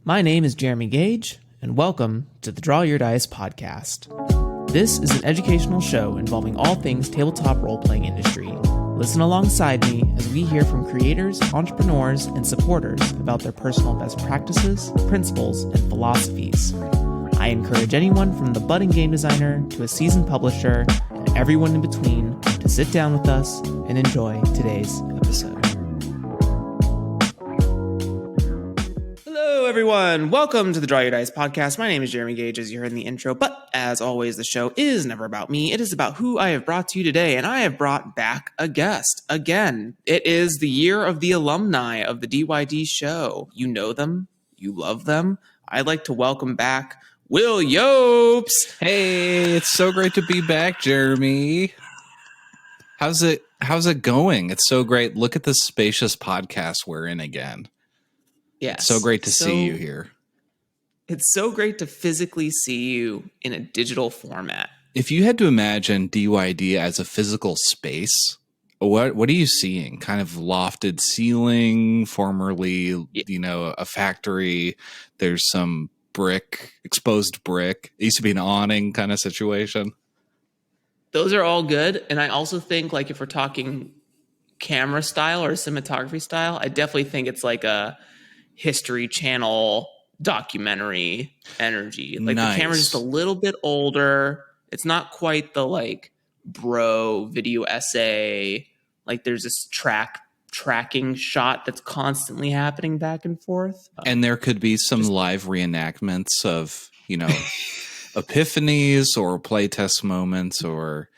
My name is Jeremy Gage, and welcome to the Draw Your Dice podcast. This is an educational show involving all things tabletop role-playing industry. Listen alongside me as we hear from creators, entrepreneurs, and supporters about their personal best practices, principles, and philosophies. I encourage anyone from the budding game designer to a seasoned publisher and everyone in between to sit down with us and enjoy today's episode. Hello, everyone. Welcome to the Draw Your Dice podcast. My name is Jeremy Gage, as you heard in the intro, but as always, the show is never about me. It is about who I have brought to you today, and I have brought back a guest. Again, it is the year of the alumni of the DYD show. You know them. You love them. I'd like to welcome back Will Jobst. Hey, it's so great to be back, Jeremy. How's it going? It's so great. Look at this spacious podcast we're in again. Yes. It's so great to see you here. It's so great to physically see you in a digital format. If you had to imagine DYD as a physical space, what are you seeing? Kind of lofted ceiling, formerly, a factory. There's some exposed brick. It used to be an awning kind of situation. Those are all good. And I also think, like, if we're talking camera style or cinematography style, I definitely think it's like a History Channel documentary energy. Like, nice. The camera's just a little bit older. It's not quite the, like, bro video essay. Like, there's this tracking shot that's constantly happening back and forth. And there could be some live reenactments of, epiphanies or playtest moments. Or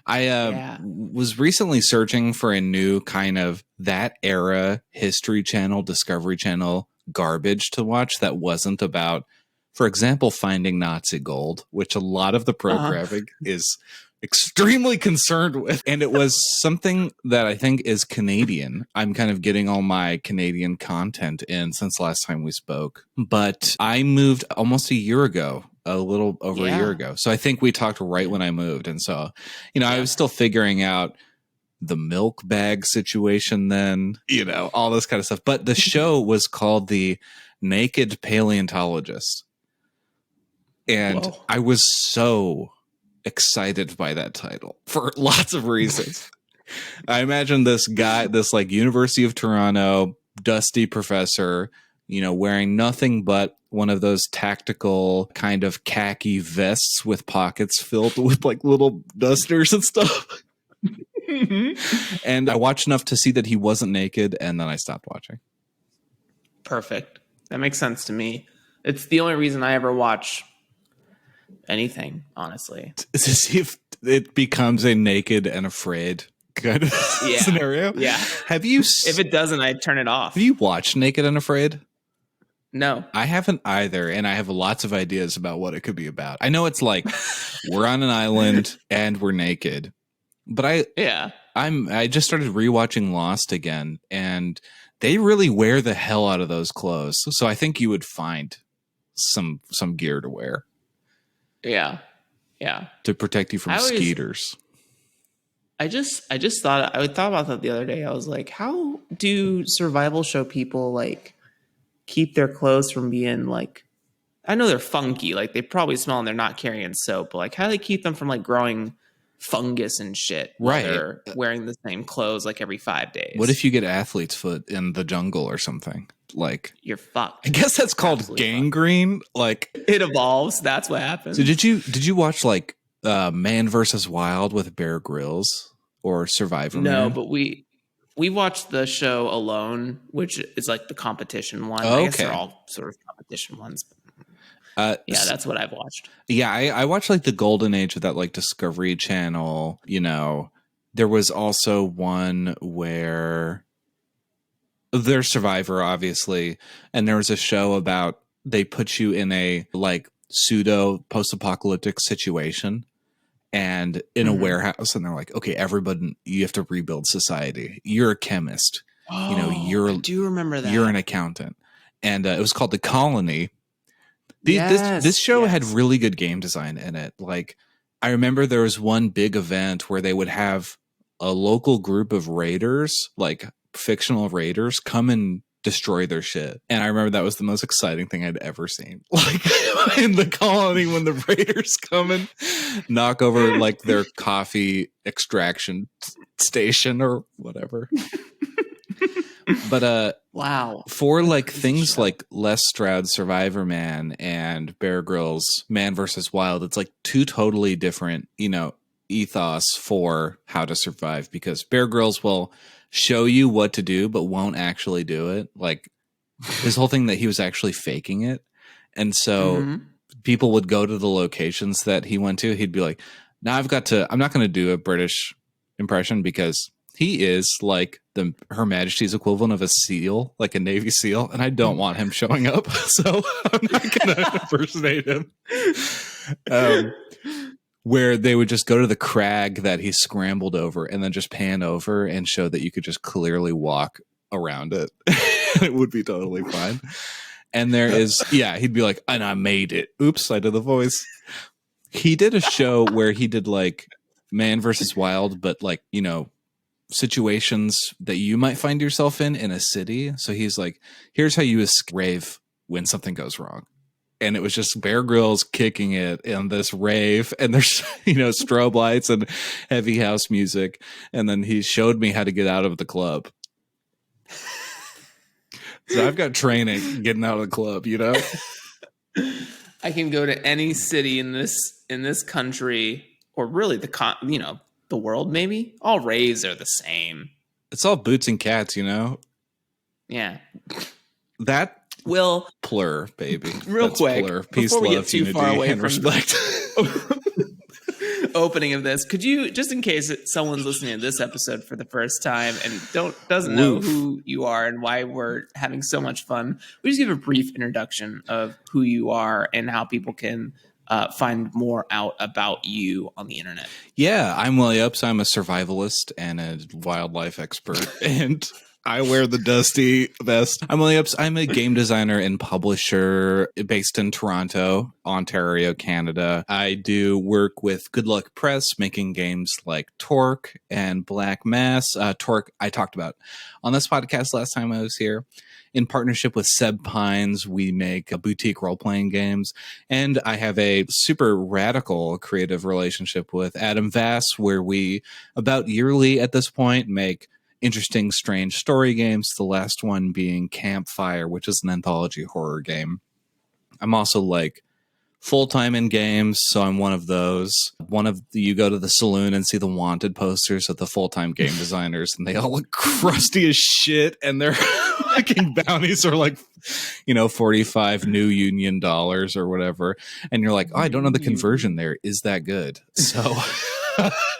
I was recently searching for a new kind of that era History Channel, Discovery Channel garbage to watch that wasn't about, for example, finding Nazi gold, which a lot of the programming is extremely concerned with. And it was something that I think is Canadian. I'm kind of getting all my Canadian content in since last time we spoke. But I moved almost a year ago, a little over a year ago. So I think we talked right when I moved. And so, I was still figuring out the milk bag situation then, all this kind of stuff. But the show was called The Naked Paleontologist. And whoa. I was so excited by that title for lots of reasons. I imagine this guy, this like University of Toronto dusty professor, wearing nothing but one of those tactical kind of khaki vests with pockets filled with like little dusters and stuff. And I watched enough to see that he wasn't naked, and then I stopped watching. Perfect. That makes sense to me. It's the only reason I ever watch anything, honestly. To see if it becomes a Naked and Afraid kind of scenario. Yeah. Have you? If it doesn't, I turn it off. Have you watched Naked and Afraid? No. I haven't either, and I have lots of ideas about what it could be about. I know it's like we're on an island and we're naked. But I just started rewatching Lost again, and they really wear the hell out of those clothes. So I think you would find some gear to wear. Yeah. To protect you from skeeters. I just thought about that the other day. I was like, how do survival show people like keep their clothes from being like, I know they're funky, like they probably smell and they're not carrying soap, but like how do they keep them from like growing fungus and shit, right? They're wearing the same clothes like every 5 days. What if you get athlete's foot in the jungle or something? Like, you're fucked. I guess that's called absolutely gangrene. Fucked. Like, it evolves. That's what happens. So did you watch like Man vs. Wild with Bear Grylls or Survivor? No, Man? But we watched the show Alone, which is like the competition one. Oh, I guess they're all sort of competition ones. That's what I've watched. Yeah, I watched like the golden age of that like Discovery Channel. There was also one where there's Survivor, obviously, and there was a show about they put you in a like pseudo post-apocalyptic situation and in a warehouse, and they're like, okay, everybody, you have to rebuild society. You're a chemist. I do remember that. You're an accountant, and it was called The Colony. This show had really good game design in it. Like, I remember there was one big event where they would have a local group of raiders, like fictional raiders, come and destroy their shit. And I remember that was the most exciting thing I'd ever seen. Like in the colony when the raiders come and knock over like their coffee extraction station or whatever. But wow, for like things like Les Stroud's Survivor Man and Bear Grylls Man vs. Wild, it's like two totally different, you know, ethos for how to survive, because Bear Grylls will show you what to do but won't actually do it. Like his whole thing that he was actually faking it. And so people would go to the locations that he went to. He'd be like, now I'm not going to do a British impression because he is like Her Majesty's equivalent of a SEAL, like a Navy SEAL, and I don't want him showing up, so I'm not going to impersonate him. Where they would just go to the crag that he scrambled over and then just pan over and show that you could just clearly walk around it. It would be totally fine. And there is, he'd be like, and I made it. Oops, I did the voice. He did a show where he did like Man versus Wild, but like, you know, situations that you might find yourself in a city. So he's like, here's how you escape rave when something goes wrong. And it was just Bear Grylls kicking it in this rave, and there's, you know, strobe lights and heavy house music. And then he showed me how to get out of the club. So I've got training getting out of the club, you know. I can go to any city in this country, or really the world. Maybe all raves are the same. It's all boots and cats, you know. Yeah. That. Will plur, baby. Real That's quick, plur. Peace, before we love, get too unity, far away and from respect. Opening of this, could you, just in case someone's listening to this episode for the first time and doesn't know who you are and why we're having so much fun, we just give a brief introduction of who you are and how people can find more out about you on the internet. Yeah, I'm Willie Ups. I'm a survivalist and a wildlife expert, and I wear the dusty vest. I'm Willie Ups. I'm a game designer and publisher based in Toronto, Ontario, Canada. I do work with Good Luck Press, making games like TORQ'd and Black Mass. TORQ'd I talked about on this podcast last time I was here. In partnership with Seb Pines, we make boutique role-playing games. And I have a super radical creative relationship with Adam Vass, where we, about yearly at this point, make interesting, strange story games, the last one being Campfire, which is an anthology horror game. I'm also like full-time in games, so I'm one of those. You go to the saloon and see the wanted posters of the full-time game designers, and they all look crusty as shit, and their fucking bounties are like, you know, 45 new union dollars or whatever. And you're like, oh, I don't know the conversion there. Is that good? So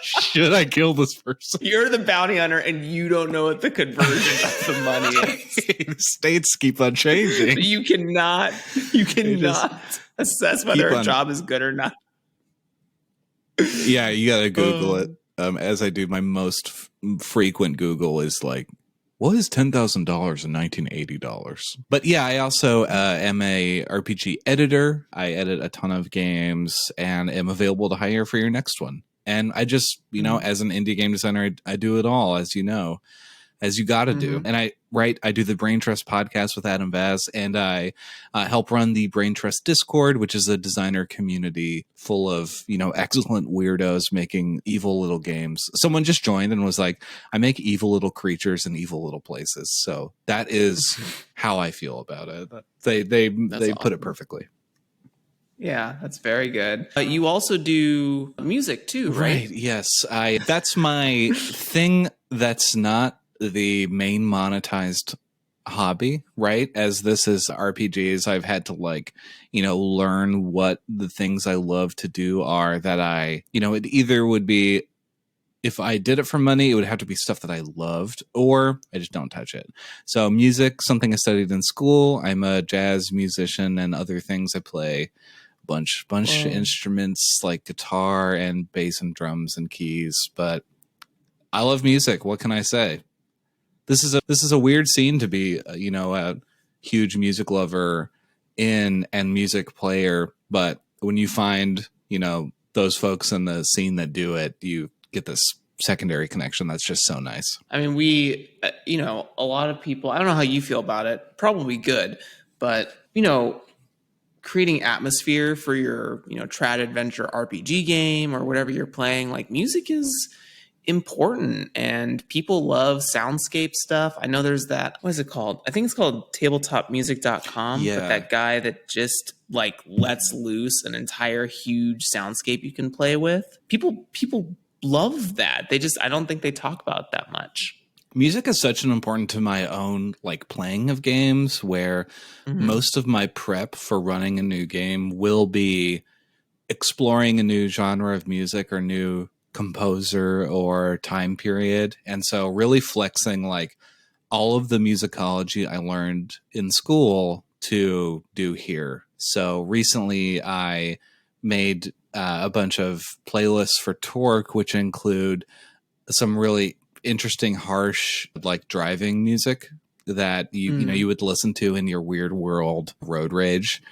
should I kill this person? You're the bounty hunter and you don't know what the conversion of the money is. The states keep on changing. You cannot assess whether a job is good or not. Yeah, you gotta Google it. As I do, my most frequent Google is like, what is $10,000 in $1980? But yeah, I also am a RPG editor. I edit a ton of games and am available to hire for your next one. And I just, you know, as an indie game designer, I do it all, as you know, as you got to do. And I do the Brain Trust podcast with Adam Vaz, and I help run the Brain Trust Discord, which is a designer community full of, you know, excellent weirdos making evil little games. Someone just joined and was like, I make evil little creatures in evil little places. So that is how I feel about it. They awesome. Put it perfectly. Yeah, that's very good. You also do music too, right? Yes. That's my thing. That's not the main monetized hobby, right? As this is RPGs, I've had to like, you know, learn what the things I love to do are that it either would be, if I did it for money, it would have to be stuff that I loved, or I just don't touch it. So music, something I studied in school. I'm a jazz musician and other things. I play bunch of instruments like guitar and bass and drums and keys, but I love music. What can I say? This is a weird scene to be, you know, a huge music lover and music player, but when you find, you know, those folks in the scene that do it, you get this secondary connection that's just so nice. I mean, we, a lot of people, I don't know how you feel about it, probably good, but, creating atmosphere for your, trad adventure RPG game or whatever you're playing, like music is important and people love soundscape stuff. I know there's that, what is it called? I think it's called tabletopmusic.com, but that guy that just like lets loose an entire huge soundscape you can play with. People love that. I don't think they talk about it that much. Music is such an important to my own like playing of games where most of my prep for running a new game will be exploring a new genre of music or new composer or time period. And so really flexing like all of the musicology I learned in school to do here. So recently I made a bunch of playlists for TORQ'd, which include some really interesting, harsh, like driving music that you would listen to in your weird world road rage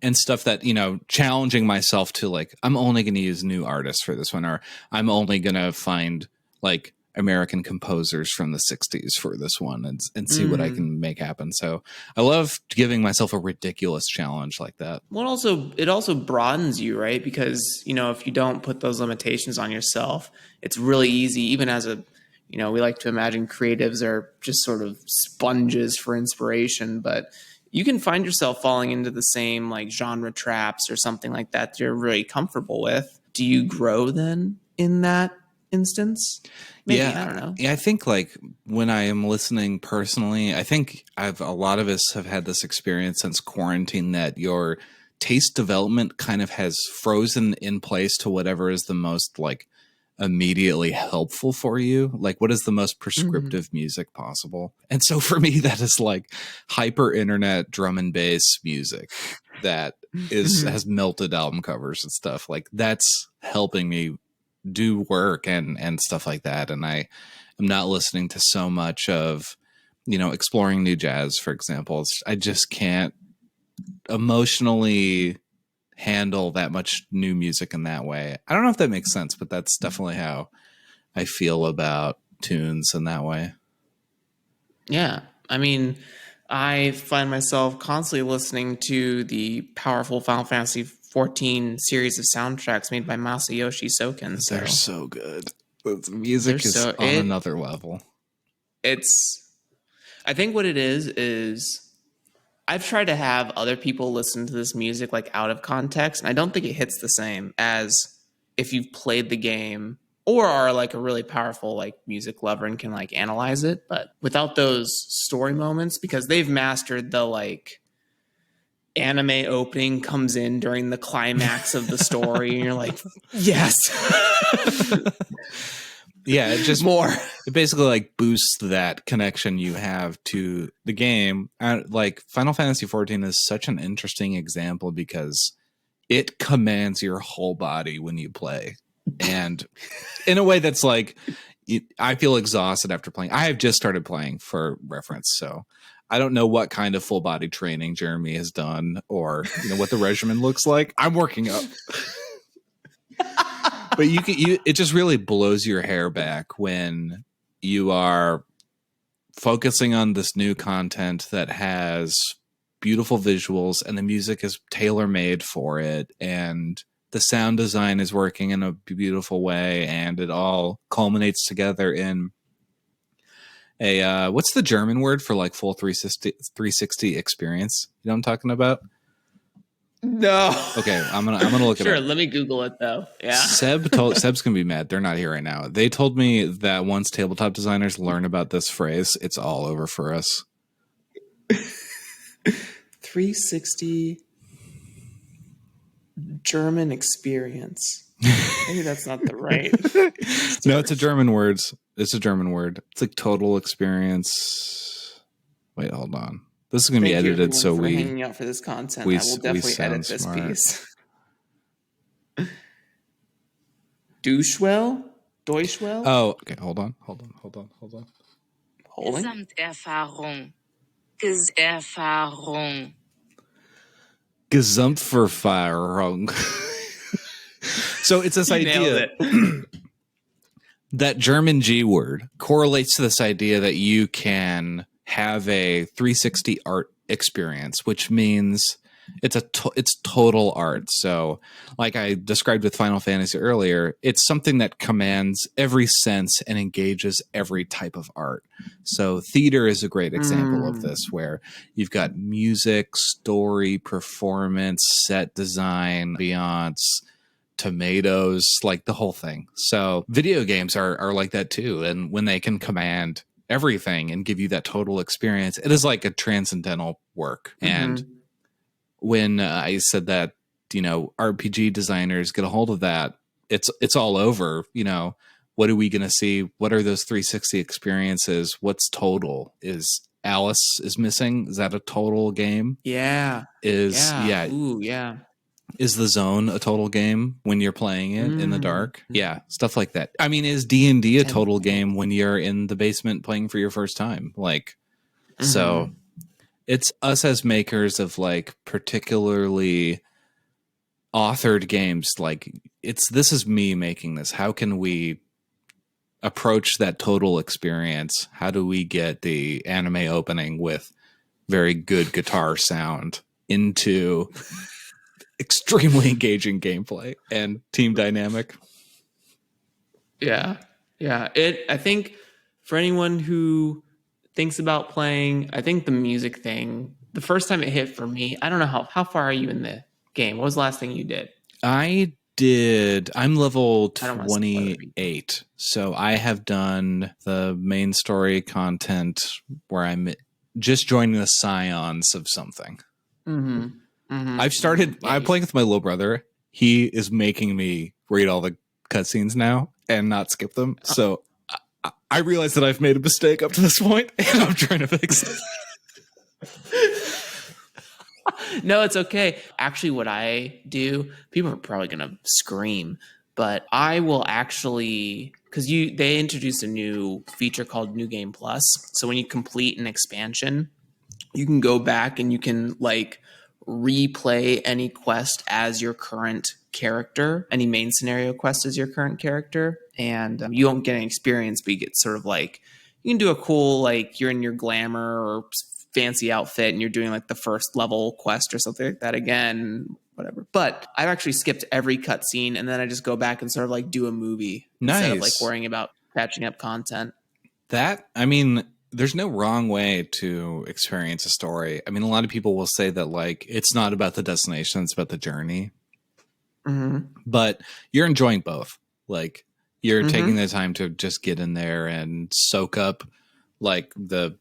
and stuff that, challenging myself to like, I'm only going to use new artists for this one, or I'm only going to find like American composers from the 60s for this one and see what I can make happen. So I love giving myself a ridiculous challenge like that. Well, it also broadens you, right? Because, if you don't put those limitations on yourself, it's really easy, even as we like to imagine creatives are just sort of sponges for inspiration, but you can find yourself falling into the same like genre traps or something like that you're really comfortable with. Do you grow then in that instance? Maybe, I don't know. Yeah, I think like when I am listening personally, I think a lot of us have had this experience since quarantine that your taste development kind of has frozen in place to whatever is the most like immediately helpful for you. Like what is the most prescriptive music possible? And so for me, that is like hyper internet drum and bass music that has melted album covers and stuff. Like that's helping me do work and stuff like that. And I am not listening to so much of, exploring new jazz, for example. I just can't emotionally handle that much new music in that way. I don't know if that makes sense, but that's definitely how I feel about tunes in that way. Yeah. I mean, I find myself constantly listening to the powerful Final Fantasy 14 series of soundtracks made by Masayoshi Soken. They're so good. The music is on another level. I think what it is I've tried to have other people listen to this music like out of context, and I don't think it hits the same as if you've played the game or are like a really powerful like music lover and can like analyze it. But without those story moments, because they've mastered the like anime opening comes in during the climax of the story and you're like, yes. Yeah, it just it basically like boosts that connection you have to the game. Like Final Fantasy 14 is such an interesting example because it commands your whole body when you play. And in a way that's like, I feel exhausted after playing. I have just started playing for reference, so I don't know what kind of full body training Jeremy has done or what the regimen looks like. I'm working up. But it just really blows your hair back when you are focusing on this new content that has beautiful visuals and the music is tailor-made for it and the sound design is working in a beautiful way and it all culminates together in a what's the German word for like full 360 experience? You know what I'm talking about? No. Okay, I'm gonna look it up. Sure, let me Google it though. Yeah. Seb's gonna be mad. They're not here right now. They told me that once tabletop designers learn about this phrase, it's all over for us. 360 German experience. Maybe that's not the right. No, it's a German word. It's a German word. It's like total experience. Wait, hold on. This is going to be edited, so we hanging out for this content. I will definitely edit this piece. Deutschwell? Oh, okay. Hold on. Gesamtverfahrung. So it's this idea. That German G word correlates to this idea that you can have a 360 art experience, which means it's total art. So like I described with Final Fantasy earlier, it's something that commands every sense and engages every type of art. So theater is a great example of this, where you've got music, story, performance, set design, ambiance, tomatoes, like the whole thing. So video games are like that too. And when they can command everything and give you that total experience, it is like a transcendental work. And when I said that, RPG designers get a hold of that, it's all over. What are we going to see? What are those 360 experiences? What's total? Is Alice is missing? Is that a total game? Yeah. Ooh, yeah. Is the zone a total game when you're playing it in the dark? Yeah, stuff like that. I mean, is D&D a total game when you're in the basement playing for your first time? So it's us as makers of particularly authored games. This is me making this. How can we approach that total experience? How do we get the anime opening with very good guitar sound into extremely engaging gameplay and team dynamic? Yeah. I think for anyone who thinks about playing, I think the music thing, the first time it hit for me, I don't know how far are you in the game? What was the last thing you did? I'm level 28. So I have done the main story content where I'm just joining the scions of something. I'm playing with my little brother. He is making me read all the cutscenes now and not skip them. So I realize that I've made a mistake up to this point, and I'm trying to fix it. No, it's okay. Actually, what I do, people are probably going to scream, but I will actually, because they introduced a new feature called New Game Plus. So when you complete an expansion, you can go back and you can replay any quest as your current character, any main scenario quest as your current character, and you don't get any experience, but you get sort of you can do a cool you're in your glamour or fancy outfit and you're doing the first level quest or something like that again, whatever. But I've actually skipped every cutscene and then I just go back and sort of do a movie instead of worrying about catching up content. There's no wrong way to experience a story. I mean, a lot of people will say that it's not about the destination, it's about the journey. But you're enjoying both. You're taking the time to just get in there and soak up the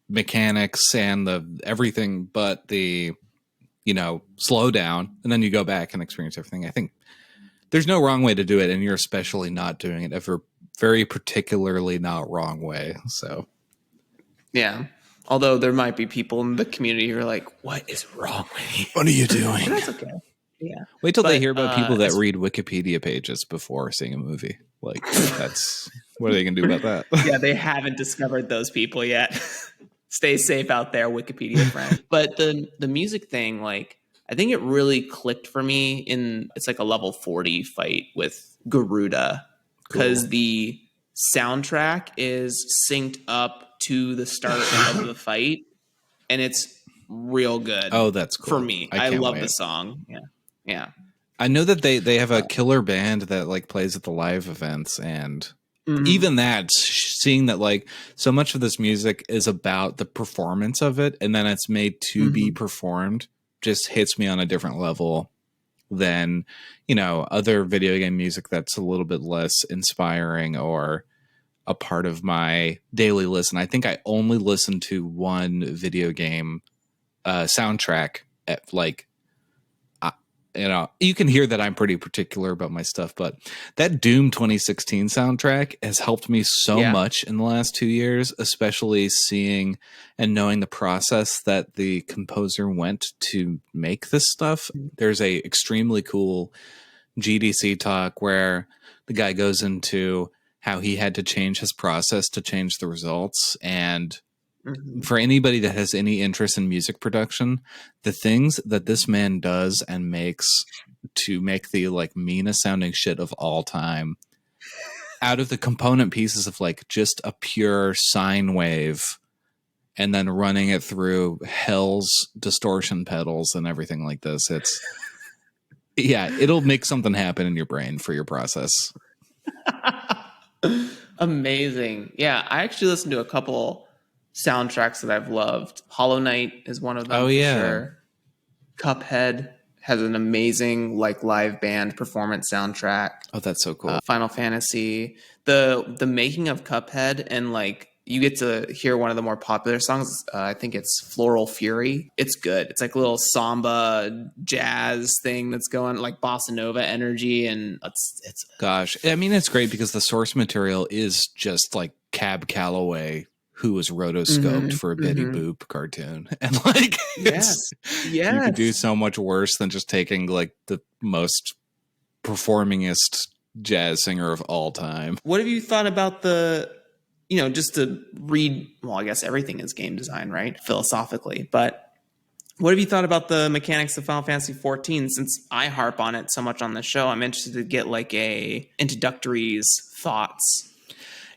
mechanics and the everything, but the slow down, and then you go back and experience everything. I think there's no wrong way to do it, and you're especially not doing it ever very particularly not wrong way. So yeah, although there might be people in the community who are like, what is wrong with you? What are you doing? That's okay. Yeah, wait till they hear about people that read Wikipedia pages before seeing a movie. That's what are they gonna do about that? Yeah, they haven't discovered those people yet. Stay safe out there, Wikipedia friend. But the music thing, I think it really clicked for me it's a level 40 fight with Garuda, because the soundtrack is synced up to the start of the fight, and it's real good. Oh, that's cool. For me. I love the song. Yeah. I know that they have a killer band that plays at the live events, and even that, seeing that so much of this music is about the performance of it, and then it's made to be performed, just hits me on a different level than other video game music that's a little bit less inspiring or a part of my daily listen. I think I only listen to one video game soundtrack at you can hear that I'm pretty particular about my stuff, but that Doom 2016 soundtrack has helped me so much in the last 2 years, especially seeing and knowing the process that the composer went to make this stuff. There's a extremely cool GDC talk where the guy goes into how he had to change his process to change the results. And for anybody that has any interest in music production, the things that this man does and makes to make the meanest sounding shit of all time out of the component pieces of like just a pure sine wave and then running it through hell's distortion pedals and everything like this. It'll make something happen in your brain for your process. Amazing. Yeah, I actually listened to a couple soundtracks that I've loved. Hollow Knight is one of them. Oh, yeah. Sure. Cuphead has an amazing like live band performance soundtrack. Oh, that's so cool. Final Fantasy, the making of Cuphead, and like you get to hear one of the more popular songs. I think it's Floral Fury. It's good. It's like a little samba jazz thing that's going like bossa nova energy, and it's gosh. I mean, it's great because the source material is just like Cab Calloway, who was rotoscoped for a Betty Boop cartoon, and like you could do so much worse than just taking like the most performingest jazz singer of all time. What have you thought about just to read, well, I guess everything is game design, right? Philosophically. But what have you thought about the mechanics of Final Fantasy XIV? Since I harp on it so much on the show, I'm interested to get like a introductory's thoughts.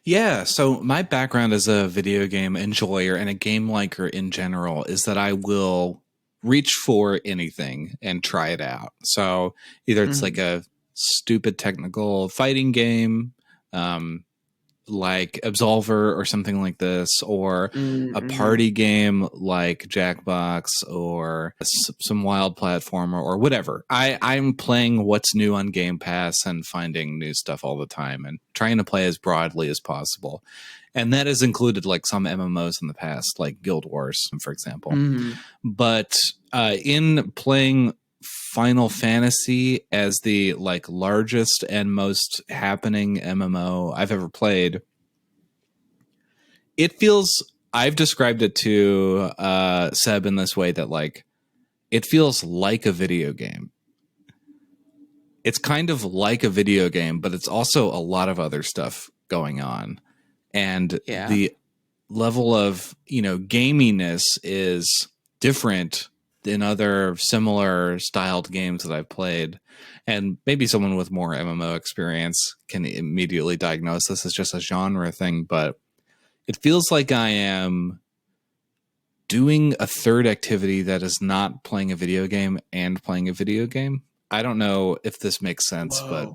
Yeah, so my background as a video game enjoyer and a game liker in general is that I will reach for anything and try it out. So either it's like a stupid technical fighting game, like Absolver or something like this, or a party game like Jackbox, or some wild platformer or whatever. I'm playing what's new on Game Pass and finding new stuff all the time and trying to play as broadly as possible. And that has included like some MMOs in the past, like Guild Wars, for example. But in playing Final Fantasy as the like largest and most happening MMO I've ever played, it feels, I've described it to Seb in this way, that like it feels like a video game. It's kind of like a video game, but it's also a lot of other stuff going on. And the level of, gaminess is different in other similar styled games that I've played. And maybe someone with more MMO experience can immediately diagnose this as just a genre thing, but it feels like I am doing a third activity that is not playing a video game and playing a video game. I don't know if this makes sense, but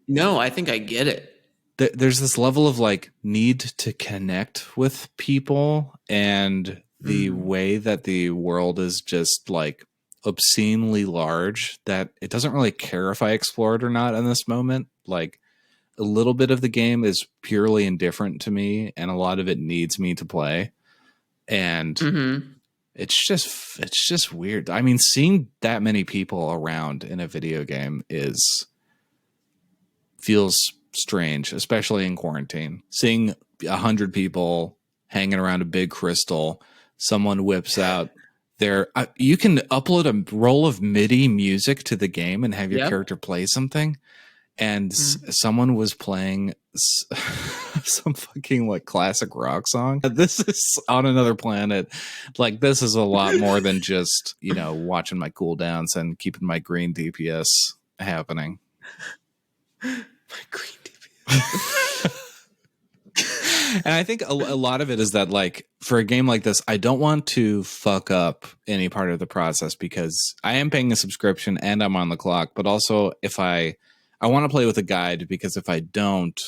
no, I think I get it. There's this level of like need to connect with people, and the way that the world is just like obscenely large that it doesn't really care if I explore it or not in this moment. Like a little bit of the game is purely indifferent to me, and a lot of it needs me to play. And it's just weird. I mean, seeing that many people around in a video game feels strange, especially in quarantine. Seeing 100 people hanging around a big crystal, someone whips out their you can upload a roll of MIDI music to the game and have your character play something, and someone was playing some fucking like classic rock song. This is on another planet. Like, this is a lot more than just watching my cooldowns and keeping my green DPS happening. My green DPS. And I think a lot of it is that, like, for a game like this, I don't want to fuck up any part of the process, because I am paying a subscription and I'm on the clock. But also, if I want to play with a guide, because if I don't,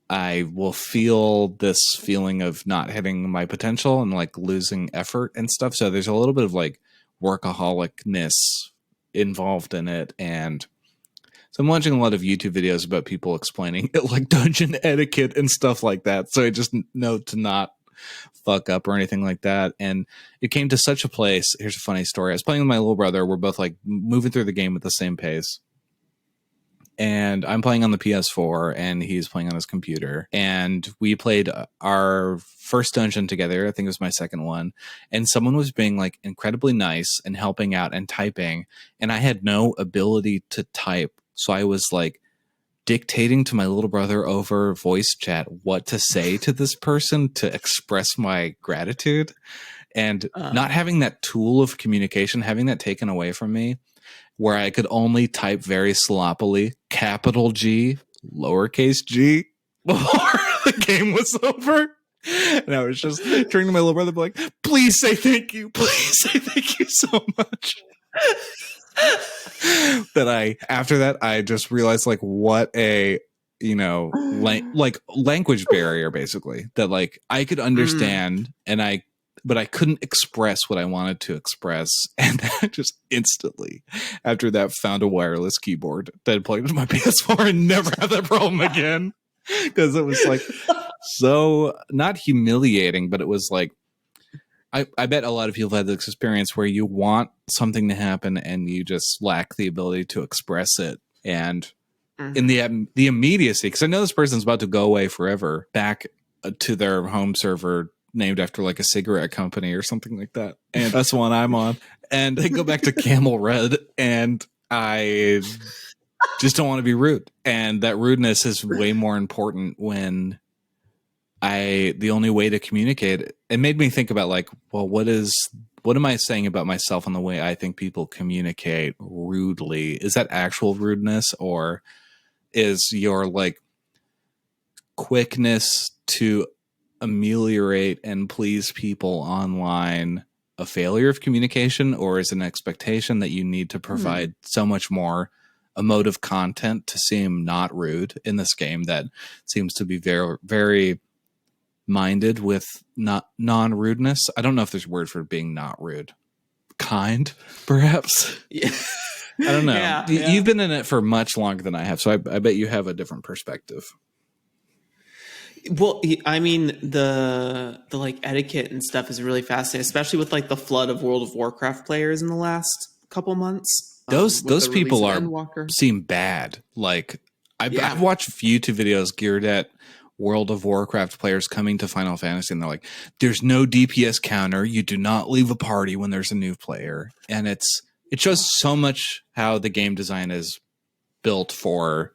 I will feel this feeling of not hitting my potential and like losing effort and stuff. So there's a little bit of like workaholicness involved in it. And so I'm watching a lot of YouTube videos about people explaining like dungeon etiquette and stuff like that. So I just know to not fuck up or anything like that. And it came to such a place. Here's a funny story. I was playing with my little brother. We're both like moving through the game at the same pace. And I'm playing on the PS4 and he's playing on his computer. And we played our first dungeon together. I think it was my second one. And someone was being like incredibly nice and helping out and typing. And I had no ability to type. So I was like dictating to my little brother over voice chat what to say to this person to express my gratitude. And not having that tool of communication, having that taken away from me, where I could only type very sloppily, capital G, lowercase g before the game was over. And I was just turning to my little brother, be like, please say thank you. Please say thank you so much. After that, I just realized like what a, like language barrier, basically, that like I could understand but I couldn't express what I wanted to express. And I just instantly, after that, found a wireless keyboard that plugged into my PS4 and never had that problem again. Because it was like so not humiliating, but it was like, I bet a lot of people have this experience where you want something to happen and you just lack the ability to express it. And in the immediacy, because I know this person's about to go away forever, back to their home server named after like a cigarette company or something like that. And that's the one I'm on. And they go back to Camel Red, and I just don't want to be rude. And that rudeness is way more important when the only way to communicate, it made me think about like, well, what am I saying about myself and the way I think people communicate rudely? Is that actual rudeness, or is your like quickness to ameliorate and please people online a failure of communication, or is an expectation that you need to provide so much more emotive content to seem not rude in this game that seems to be very, very minded with not non-rudeness? I don't know if there's a word for being not rude. Kind, perhaps. Yeah. I don't know. Yeah. You've been in it for much longer than I have, so I bet you have a different perspective. Well, I mean, the like etiquette and stuff is really fascinating, especially with like the flood of World of Warcraft players in the last couple months. Those people seem bad. Like I've watched YouTube videos geared at World of Warcraft players coming to Final Fantasy, and they're like, "There's no DPS counter. You do not leave a party when there's a new player," and it shows so much how the game design is built for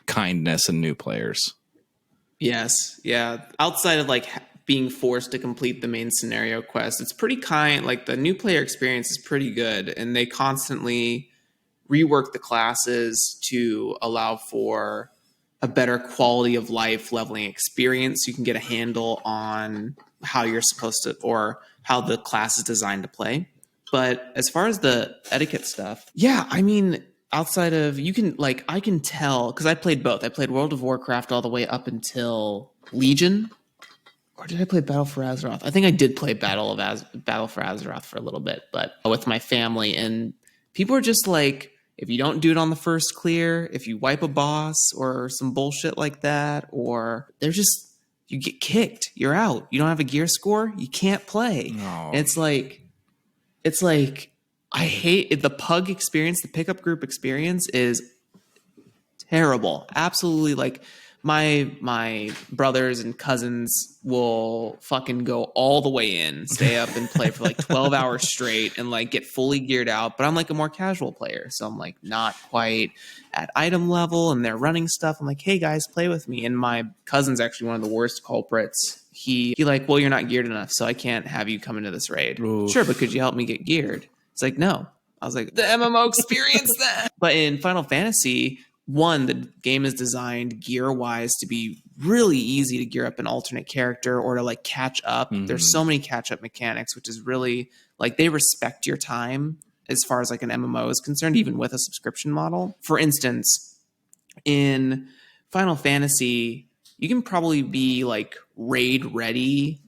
kindness and new players. Yes. Yeah. Outside of like being forced to complete the main scenario quest, it's pretty kind. Like the new player experience is pretty good, and they constantly rework the classes to allow for a better quality of life leveling experience. You can get a handle on how you're supposed to, or how the class is designed to play. But as far as the etiquette stuff, yeah, I mean, outside of, you can like, I can tell, because I played both. I played World of Warcraft all the way up until Legion, or did I play Battle for Azeroth? I think I did play Battle for Azeroth for a little bit, but with my family. And people are just like, if you don't do it on the first clear, if you wipe a boss or some bullshit like that, or they're just, you get kicked, you're out. You don't have a gear score, you can't play. No. It's like I hate it. The pug experience, the pickup group experience is terrible. Absolutely. Like my brothers and cousins will fucking go all the way in, stay up and play for like 12 hours straight and like get fully geared out. But I'm like a more casual player. So I'm like not quite at item level, and they're running stuff. I'm like, hey guys, play with me. And my cousin's actually one of the worst culprits. He like, well, you're not geared enough, so I can't have you come into this raid. Ooh. Sure, but could you help me get geared? It's like, no. I was like, the MMO experience that. But in Final Fantasy, the game is designed gear-wise to be really easy to gear up an alternate character or to like catch up. Mm-hmm. There's so many catch-up mechanics, which is really like they respect your time as far as like an MMO is concerned, even with a subscription model. For instance, in Final Fantasy, you can probably be like raid ready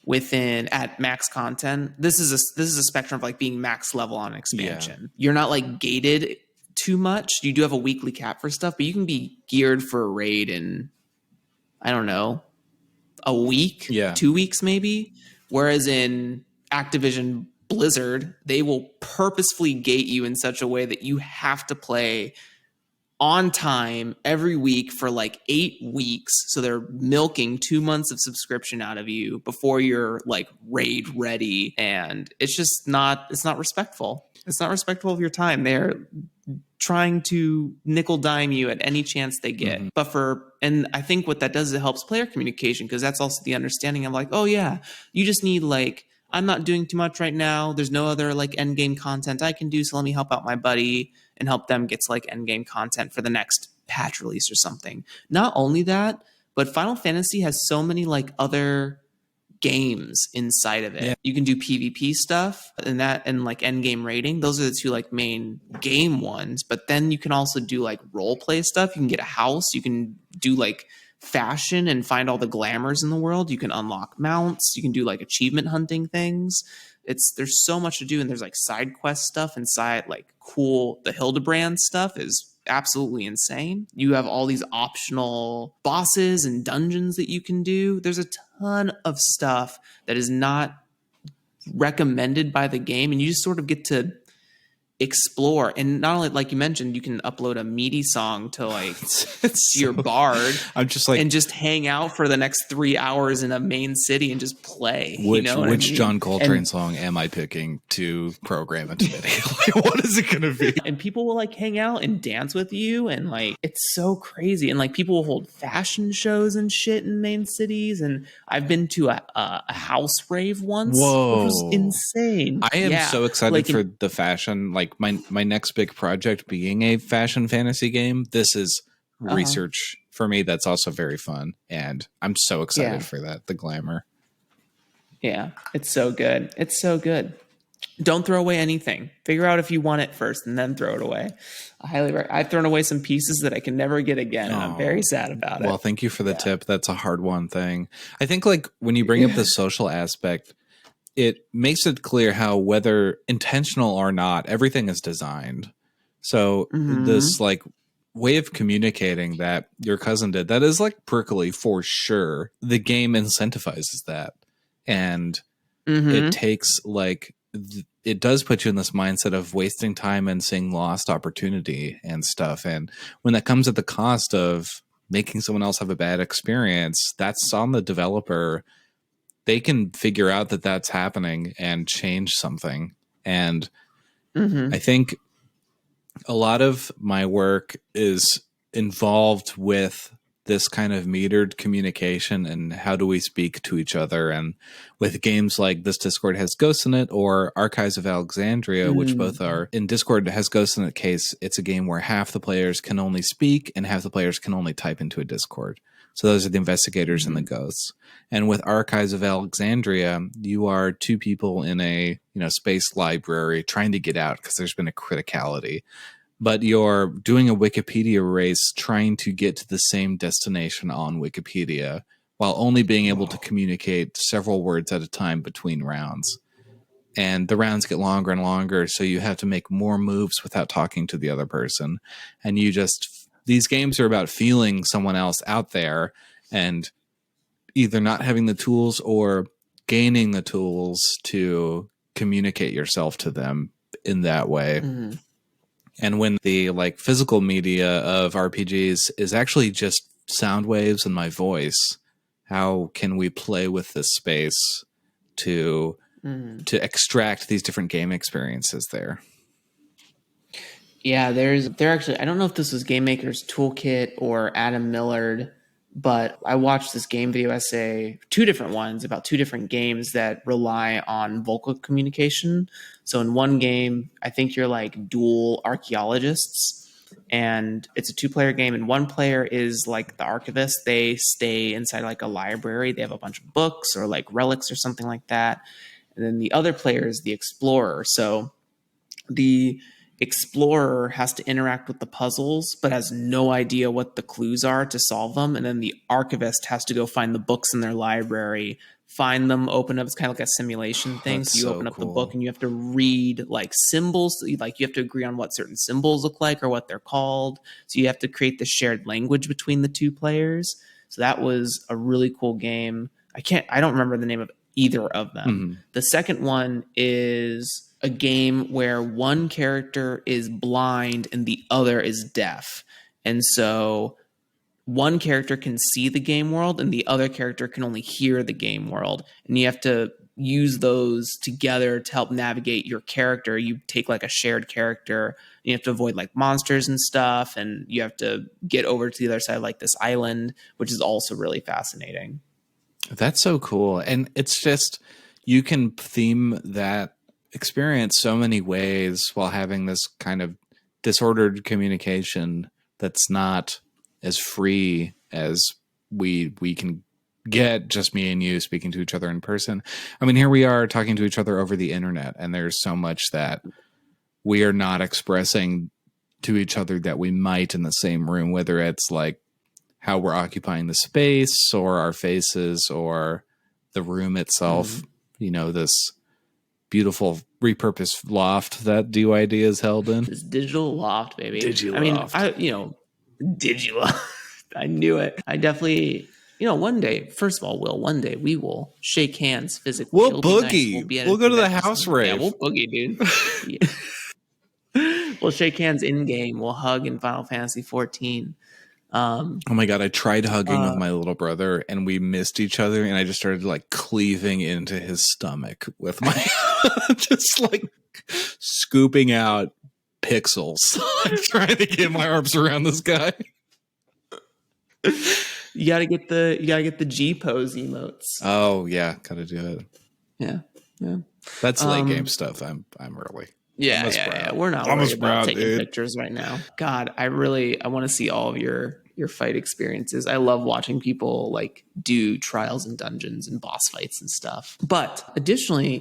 at max content. This is a spectrum of like being max level on expansion. Yeah. You're not like gated too much. You do have a weekly cap for stuff, but you can be geared for a raid in, I don't know, a week, 2 weeks maybe. Whereas in Activision Blizzard, they will purposefully gate you in such a way that you have to play on time every week for like 8 weeks. So they're milking 2 months of subscription out of you before you're like raid ready. And it's not respectful. It's not respectful of your time. They're trying to nickel dime you at any chance they get. Mm-hmm. And I think what that does is it helps player communication, because that's also the understanding of like, oh yeah, you just need like, I'm not doing too much right now. There's no other like end game content I can do. So let me help out my buddy and help them get like end game content for the next patch release or something. Not only that, but Final Fantasy has so many like other games inside of it. Yeah. You can do PvP stuff and like end game rating. Those are the two like main game ones. But then you can also do like role play stuff. You can get a house. You can do like fashion and find all the glamours in the world. You can unlock mounts. You can do like achievement hunting things. There's so much to do, and there's like side quest stuff inside. Like cool, the Hildebrand stuff is absolutely insane. You have all these optional bosses and dungeons that you can do. There's a ton of stuff that is not recommended by the game, and you just sort of get to explore. And not only, like you mentioned, you can upload a MIDI song to like your bard. I'm just like, and just hang out for the next 3 hours in a main city and just play. Which John Coltrane song am I picking to program into video? Like, what is it going to be? And people will like hang out and dance with you, and like it's so crazy. And like people will hold fashion shows and shit in main cities. And I've been to a house rave once. Whoa, which was insane. I am so excited for the fashion. Like my next big project being a fashion fantasy game. This is research for me that's also very fun, and I'm so excited for that. The glamour. Yeah, it's so good. It's so good. Don't throw away anything. Figure out if you want it first and then throw it away. I've thrown away some pieces that I can never get again, and I'm very sad about it. Well, thank you for the tip. That's a hard one thing. I think like when you bring up the social aspect, it makes it clear how, whether intentional or not, everything is designed. So this like way of communicating that your cousin did, that is like prickly for sure. The game incentivizes that. And it takes like, it does put you in this mindset of wasting time and seeing lost opportunity and stuff. And when that comes at the cost of making someone else have a bad experience, that's on the developer. They can figure out that that's happening and change something. And I think a lot of my work is involved with this kind of metered communication and how do we speak to each other. And with games like this Discord has Ghosts in it, or Archives of Alexandria, which both are in Discord has Ghosts in it case, it's a game where half the players can only speak and half the players can only type into a Discord. So those are the investigators and the ghosts. And with Archives of Alexandria, you are two people in a space library trying to get out because there's been a criticality. But you're doing a Wikipedia race trying to get to the same destination on Wikipedia while only being able to communicate several words at a time between rounds. And the rounds get longer and longer, so you have to make more moves without talking to the other person. And these games are about feeling someone else out there and either not having the tools or gaining the tools to communicate yourself to them in that way. And when the like physical media of RPGs is actually just sound waves and my voice, how can we play with this space to extract these different game experiences there? Yeah, they're actually, I don't know if this was Game Maker's Toolkit or Adam Millard, but I watched this game video essay, two different ones about two different games that rely on vocal communication. So in one game, I think you're like dual archaeologists, and it's a 2-player game, and one player is like the archivist. They stay inside like a library. They have a bunch of books or like relics or something like that. And then the other player is the explorer. So the explorer has to interact with the puzzles but has no idea what the clues are to solve them, and then the archivist has to go find the books in their library, find them, open up. It's kind of like a simulation thing. So you open up the book and you have to read like symbols, like you have to agree on what certain symbols look like or what they're called. So you have to create the shared language between the two players. So that was a really cool game. I don't remember the name of either of them. The second one is a game where one character is blind and the other is deaf. And so one character can see the game world and the other character can only hear the game world. And you have to use those together to help navigate your character. You take like a shared character, and you have to avoid like monsters and stuff. And you have to get over to the other side of like this island, which is also really fascinating. That's so cool. And it's just, you can theme that experience so many ways while having this kind of disordered communication that's not as free as we can get, just me and you speaking to each other in person. I mean, here we are talking to each other over the internet, and there's so much that we are not expressing to each other that we might in the same room, whether it's like how we're occupying the space or our faces or the room itself. You know, this beautiful repurposed loft that DYD is held in. This digital loft, baby. Digiloft. Digiloft. I knew it. I definitely, one day, first of all, one day we will shake hands physically. We'll boogie. Nice. We'll go to the house rave. Yeah, we'll boogie, dude. We'll shake hands in game. We'll hug in Final Fantasy 14. Oh my God, I tried hugging with my little brother and we missed each other, and I just started like cleaving into his stomach with my just like scooping out pixels trying to get my arms around this guy. You gotta get the G pose emotes. Oh yeah, gotta do it. Yeah. That's late game stuff. I'm really yeah. We're not worried about taking pictures right now. God, I want to see all of your fight experiences. I love watching people like do trials and dungeons and boss fights and stuff. But additionally,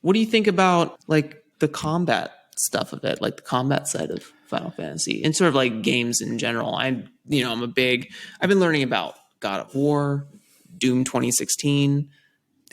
what do you think about like the combat stuff of it, like the combat side of Final Fantasy and sort of like games in general? I've been learning about God of War, Doom 2016,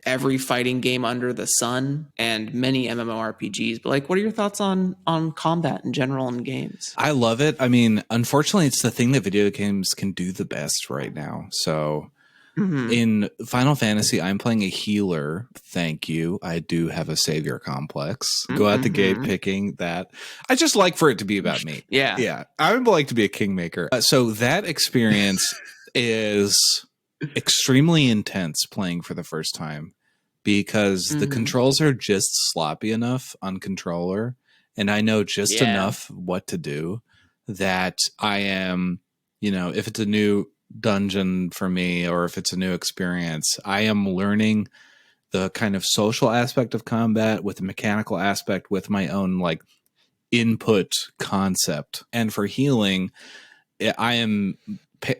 every fighting game under the sun, and many MMORPGs. But like, what are your thoughts on combat in general in games? I love it. I mean, unfortunately, it's the thing that video games can do the best right now. So in Final Fantasy, I'm playing a healer. Thank you. I do have a savior complex. Go out the gate picking that. I just like for it to be about me. Yeah. I would like to be a kingmaker. So that experience is extremely intense playing for the first time, because the controls are just sloppy enough on controller, and I know just enough what to do that I am, if it's a new dungeon for me or if it's a new experience, I am learning the kind of social aspect of combat with the mechanical aspect with my own like input concept. And for healing,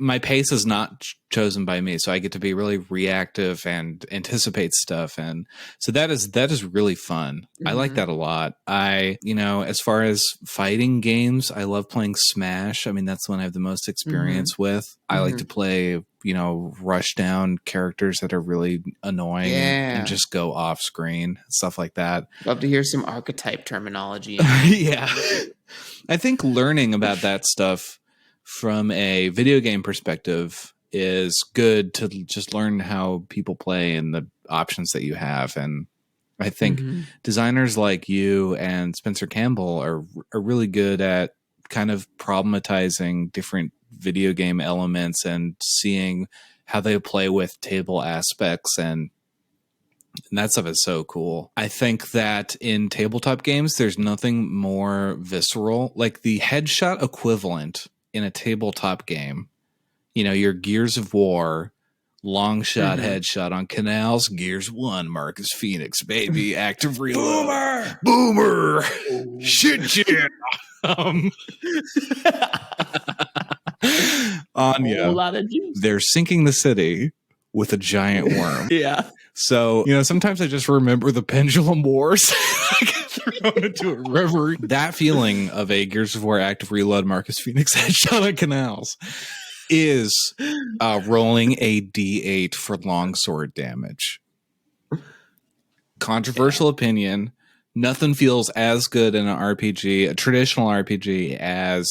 my pace is not chosen by me, so I get to be really reactive and anticipate stuff, and so that is really fun. I like that a lot. As far as fighting games, I love playing Smash. I mean, that's one I have the most experience with. I like to play, rush down characters that are really annoying and just go off screen, stuff like that. Love to hear some archetype terminology. Yeah, I think learning about that stuff from a video game perspective is good to just learn how people play and the options that you have. And I think designers like you and Spencer Campbell are really good at kind of problematizing different video game elements and seeing how they play with table aspects, and that stuff is so cool. I think that in tabletop games, there's nothing more visceral, like the headshot equivalent in a tabletop game, your Gears of War, long shot headshot on canals, Gears 1, Marcus Phoenix, baby, active reload. Boomer! Shit, yeah! Anya, they're sinking the city with a giant worm. Yeah. So, sometimes I just remember the Pendulum Wars. I get thrown into a reverie. That feeling of a Gears of War active reload Marcus Phoenix headshot on canals is rolling a D8 for longsword damage. Controversial opinion. Nothing feels as good in an RPG, a traditional RPG, as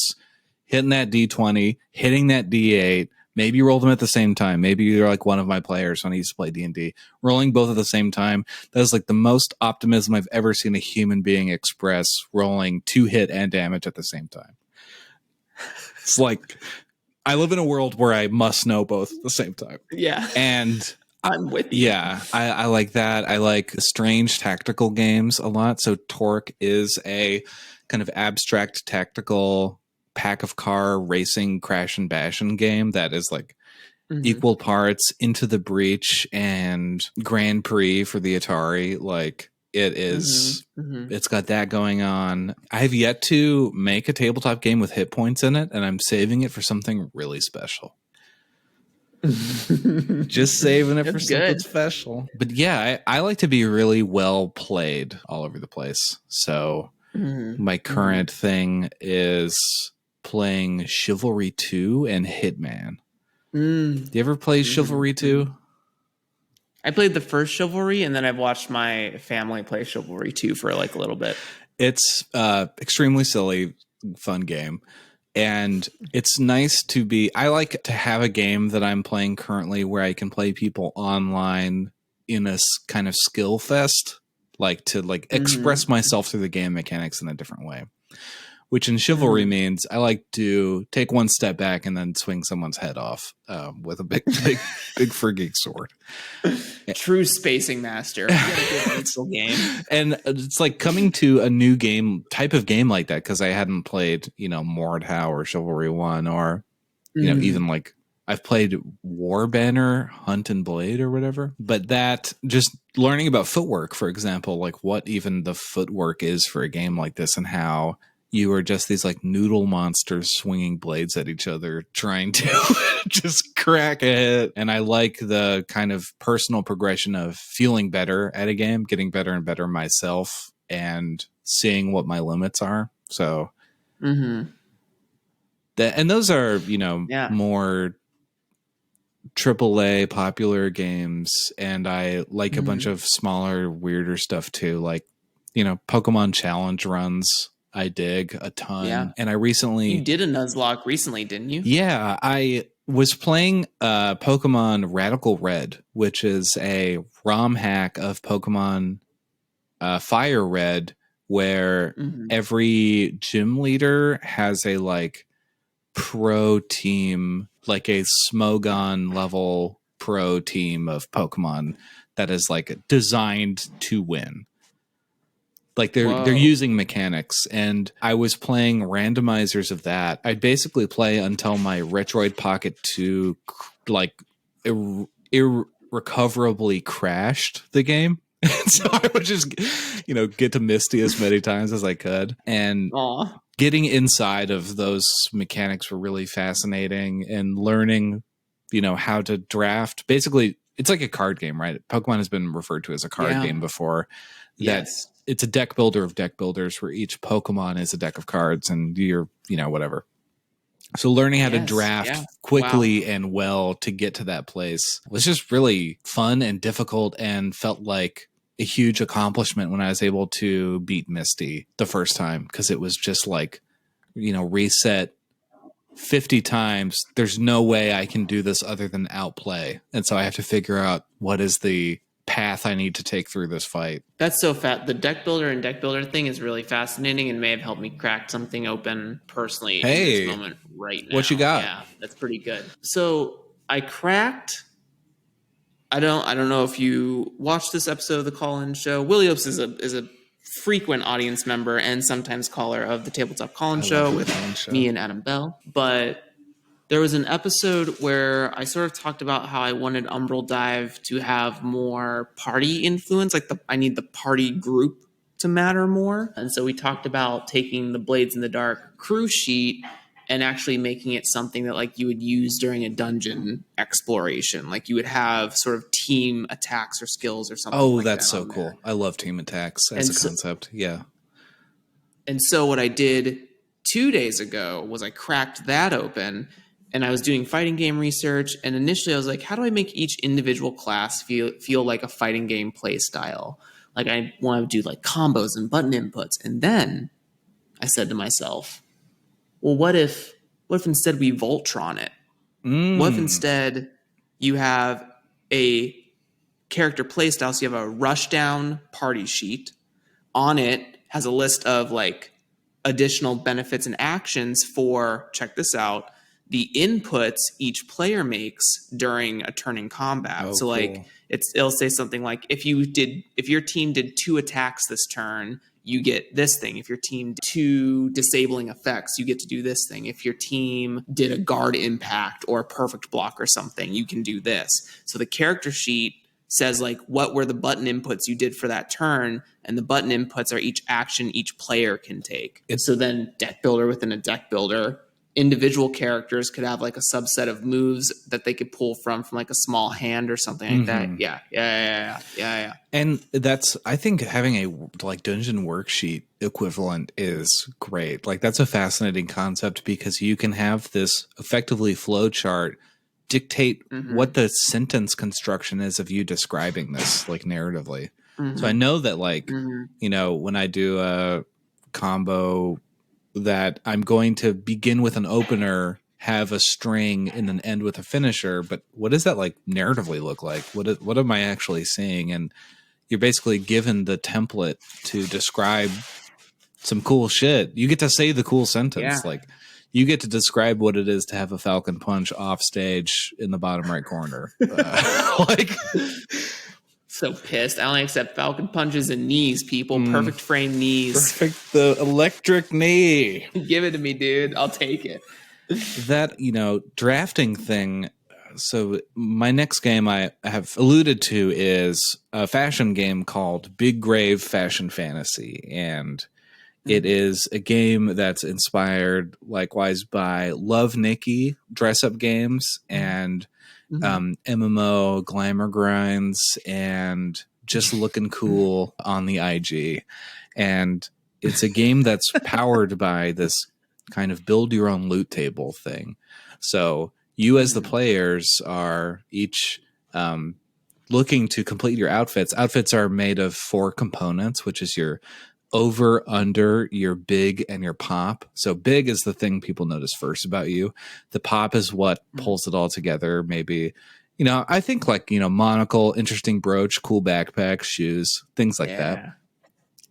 hitting that D20, hitting that D8. Maybe you roll them at the same time. Maybe you're like one of my players when I used to play D&D. Rolling both at the same time. That is like the most optimism I've ever seen a human being express, rolling 2 hit and damage at the same time. It's like, I live in a world where I must know both at the same time. Yeah. And I'm with you. Yeah, I like that. I like strange tactical games a lot. So TORQ'd is a kind of abstract tactical pack of car racing crash and bashing game that is like equal parts Into the Breach and Grand Prix for the Atari. Like, It is. It's got that going on. I have yet to make a tabletop game with hit points in it, and I'm saving it for something really special. Just saving it for something special. But yeah, I like to be really well played all over the place. So my current thing is playing Chivalry 2 and Hitman. Do you ever play Chivalry 2? I played the first Chivalry, and then I've watched my family play Chivalry 2 for like a little bit. It's extremely silly, fun game. And it's nice to be, I like to have a game that I'm playing currently where I can play people online in a kind of skill fest, like to like express myself through the game mechanics in a different way, which in Chivalry means I like to take one step back and then swing someone's head off with a big frigging sword. True spacing master. Game. And it's like coming to a new type of game like that, because I hadn't played, Mordhau or Chivalry 1 or, even like I've played Warbanner, Hunt and Blade or whatever. But that just learning about footwork, for example, like what even the footwork is for a game like this and how you are just these like noodle monsters swinging blades at each other, trying to just crack a hit. And I like the kind of personal progression of feeling better at a game, getting better and better myself, and seeing what my limits are. So, and those are, more AAA popular games. And I like a bunch of smaller, weirder stuff too. Like, Pokemon Challenge runs. I dig a ton. Yeah. And I recently... You did a Nuzlocke recently, didn't you? Yeah. I was playing Pokemon Radical Red, which is a ROM hack of Pokemon Fire Red, where every gym leader has a like pro team, like a Smogon level pro team of Pokemon that is like designed to win. Like they're using mechanics, and I was playing randomizers of that. I'd basically play until my Retroid Pocket 2 like irrecoverably crashed the game. So I would just, get to Misty as many times as I could. And getting inside of those mechanics were really fascinating, and learning, how to draft. Basically, it's like a card game, right? Pokemon has been referred to as a card game before. Yes. It's a deck builder of deck builders where each Pokemon is a deck of cards and you're, whatever. So learning how to draft quickly and well to get to that place was just really fun and difficult, and felt like a huge accomplishment when I was able to beat Misty the first time, because it was just like, reset 50 times. There's no way I can do this other than outplay. And so I have to figure out what is the path I need to take through this fight. That's so fat. The deck builder thing is really fascinating and may have helped me crack something open personally in this moment right now. What you got? Yeah, that's pretty good. So I cracked. I don't know if you watched this episode of the call-in show. Willie Opes is a frequent audience member and sometimes caller of the Tabletop Call-in show with me and Adam Bell. But there was an episode where I sort of talked about how I wanted Umbral Dive to have more party influence. Like I need the party group to matter more. And so we talked about taking the Blades in the Dark crew sheet and actually making it something that like you would use during a dungeon exploration. Like you would have sort of team attacks or skills or something. Oh, that's so cool. I love team attacks as a concept. Yeah. And so what I did 2 days ago was I cracked that open. And I was doing fighting game research, and initially I was like, how do I make each individual class feel like a fighting game play style? Like I want to do like combos and button inputs. And then I said to myself, well, what if instead we Voltron it? What if instead you have a character play style? So you have a rushdown party sheet. On it has a list of like additional benefits and actions for, check this out, the inputs each player makes during a turn in combat. So like it'll say something like, if your team did 2 attacks this turn, you get this thing. If your team did 2 disabling effects, you get to do this thing. If your team did a guard impact or a perfect block or something, you can do this. So the character sheet says like what were the button inputs you did for that turn, and the button inputs are each action each player can take. So then deck builder within a deck builder, individual characters could have like a subset of moves that they could pull from like a small hand or something like that. Yeah. And that's, I think having a like dungeon worksheet equivalent is great. Like that's a fascinating concept because you can have this effectively flow chart dictate what the sentence construction is of you describing this like narratively. So I know that like, you know, when I do a combo that I'm going to begin with an opener, have a string, and then end with a finisher. But what does that like narratively look like? What am I actually seeing? And you're basically given the template to describe some cool shit. You get to say the cool sentence. Like you get to describe what it is to have a Falcon Punch off stage in the bottom right corner. Like, so pissed. I only accept Falcon Punches and knees, people. Perfect frame knees. Perfect, the electric knee. Give it to me, dude. I'll take it. That, you know, drafting thing. So my next game I have alluded to is a fashion game called Big Grave Fashion Fantasy. And it is a game that's inspired likewise by Love Nikki dress up games and MMO glamour grinds and just looking cool on the IG. And it's a game that's powered by this kind of build your own loot table thing. So you as the players are each looking to complete your outfits. Outfits are made of 4 components, which is your over, under, your big, and your pop. So big is the thing people notice first about you. The pop is what pulls it all together. Maybe, you know, I think like, you know, monocle, interesting brooch, cool backpack, shoes, things like that.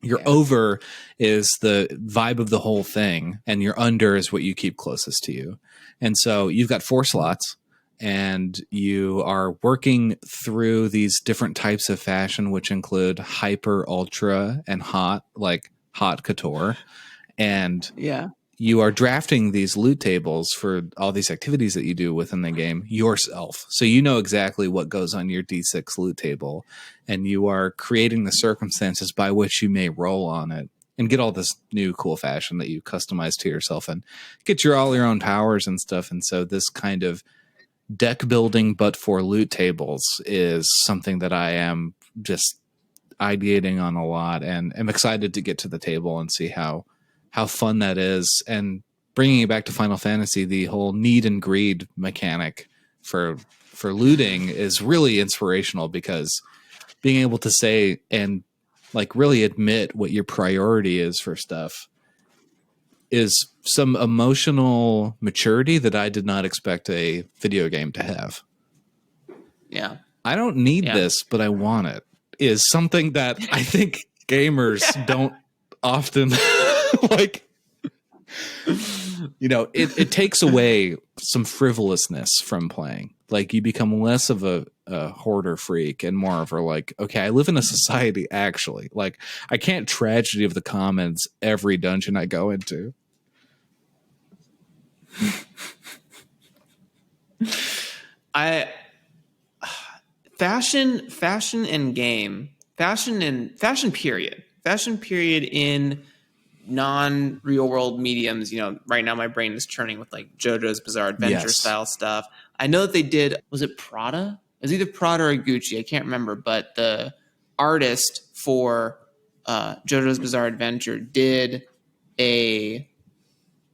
Your over is the vibe of the whole thing, and your under is what you keep closest to you. And so you've got 4 slots, and you are working through these different types of fashion, which include hyper, ultra, and hot, like hot couture. And you are drafting these loot tables for all these activities that you do within the game yourself. So you know exactly what goes on your D6 loot table, and you are creating the circumstances by which you may roll on it and get all this new cool fashion that you customize to yourself and get all your own powers and stuff. And so this kind of deck building, but for loot tables, is something that I am just ideating on a lot, and I'm excited to get to the table and see how fun that is. And bringing it back to Final Fantasy, the whole need and greed mechanic for looting is really inspirational, because being able to say and like really admit what your priority is for stuff is some emotional maturity that I did not expect a video game to have. Yeah. I don't need this, but I want it, is something that I think gamers don't often like. You know, it takes away some frivolousness from playing. Like you become less of a hoarder freak and more of a like, okay, I live in a society actually. Like I can't tragedy of the commons every dungeon I go into. Fashion period in non-real world mediums. You know, right now my brain is churning with like JoJo's Bizarre Adventure style stuff. I know that they did, was it Prada? It was either Prada or Gucci, I can't remember, but the artist for JoJo's Bizarre Adventure did a